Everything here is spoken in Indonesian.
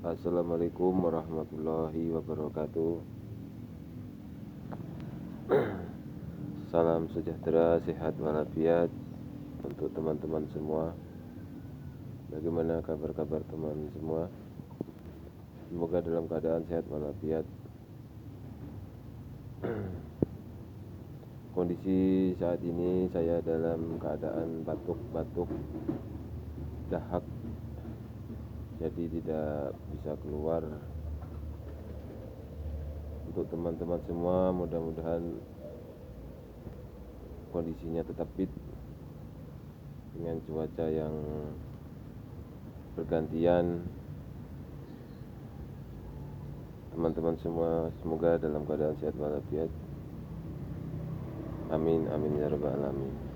Assalamualaikum warahmatullahi wabarakatuh. Salam sejahtera, sehat walafiat untuk teman-teman semua. Bagaimana kabar-kabar teman semua? Semoga dalam keadaan sehat walafiat. Kondisi saat ini saya dalam keadaan batuk-batuk, dahak, jadi tidak bisa keluar. Untuk teman-teman semua, mudah-mudahan kondisinya tetap fit dengan cuaca yang bergantian. Teman-teman semua semoga dalam keadaan sehat walafiat. Amin, amin ya rabbal alamin.